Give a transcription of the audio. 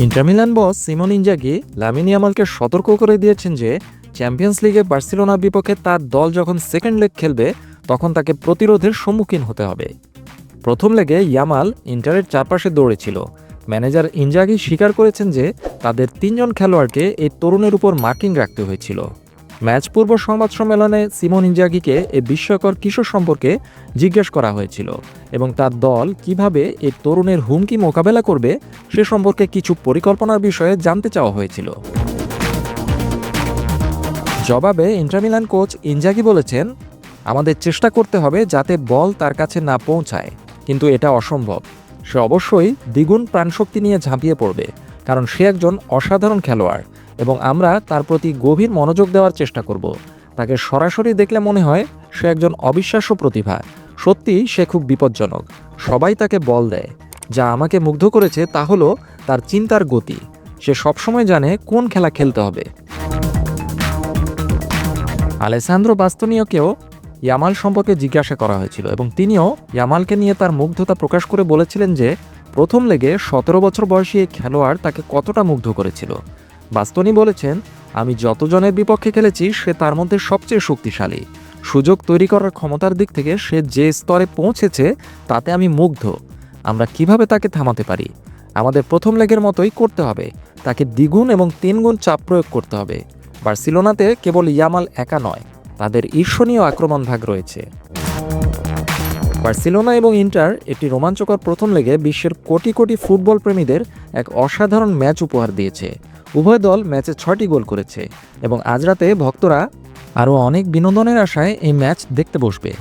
Inter Milan বস Simon Inzaghi Lamine ইয়ামালকে সতর্ক করে দিয়েছেন যে চ্যাম্পিয়ন্স লিগে বার্সেলোনার বিপক্ষে তার দল যখন সেকেন্ড লেগ খেলবে তখন তাকে প্রতিরোধের সম্মুখীন হতে হবে। প্রথম লেগে ইয়ামাল ইন্টারের চারপাশে দৌড়েছিল। ম্যানেজার ইনজাগি স্বীকার করেছেন যে তাদের ৩ জন খেলোয়াড়কে এই তরুণের উপর মার্কিং রাখতে হয়েছিল। ম্যাচ পূর্ব সংবাদ সম্মেলনে সিমন ইনজাগিকে এই বিস্ময়কর কিশোর সম্পর্কে জিজ্ঞেস করা হয়েছিল এবং তার দল কিভাবে এই তরুণের হুমকি মোকাবেলা করবে সে সম্পর্কে কিছু পরিকল্পনার বিষয়ে জানতে চাওয়া হয়েছিল। জবাবে ইন্টার মিলান কোচ ইনজাগি বলেছেন, আমাদের চেষ্টা করতে হবে যাতে বল তার কাছে না পৌঁছায়, কিন্তু এটা অসম্ভব। সে অবশ্যই দ্বিগুণ প্রাণশক্তি নিয়ে ঝাঁপিয়ে পড়বে, কারণ সে একজন অসাধারণ খেলোয়াড় এবং আমরা তার প্রতি গভীর মনোযোগ দেওয়ার চেষ্টা করব। তাকে সরাসরি দেখলে মনে হয় সে একজন অবিশ্বাস্য প্রতিভা। সত্যি সে খুব বিপজ্জনক। সবাই তাকে বল দেয়। যা আমাকে মুগ্ধ করেছে তা হলো তার চিন্তার গতি। সে সবসময় জানে কোন খেলা খেলতে হবে। আলেসান্দ্রো বাস্তোনিওকেও ইয়ামাল সম্পর্কে জিজ্ঞাসা করা হয়েছিল এবং তিনিও ইয়ামালকে নিয়ে তার মুগ্ধতা প্রকাশ করে বলেছিলেন যে প্রথম লেগে ১৭ বছর বয়সী এই খেলোয়াড় তাকে কতটা মুগ্ধ করেছিল। বাস্তোনি বলেছেন, আমি যতজনের বিপক্ষে খেলেছি সে তার মধ্যে সবচেয়ে শক্তিশালী। সুযোগ তৈরি করার ক্ষমতার দিক থেকে সে যে স্তরে পৌঁছেছে তাতে আমি মুগ্ধ। আমরা কিভাবে তাকে থামাতে পারি? আমাদের প্রথম লেগের মতোই করতে হবে। তাকে দ্বিগুণ এবং ৩ গুণ চাপ প্রয়োগ করতে হবে। বার্সেলোনাতে কেবল ইয়ামাল একা নয়, তাদের ঈর্ষণীয় আক্রমণ ভাগ রয়েছে। বার্সেলোনা এবং ইন্টার একটি রোমাঞ্চকর প্রথম লেগে বিশ্বের কোটি কোটি ফুটবল প্রেমীদের এক অসাধারণ ম্যাচ উপহার দিয়েছে। উভয় দল ম্যাচে ৬টি গোল করেছে এবং আজ রাতে ভক্তরা আরও অনেক বিনোদনের আশায় এই ম্যাচ দেখতে বসবে।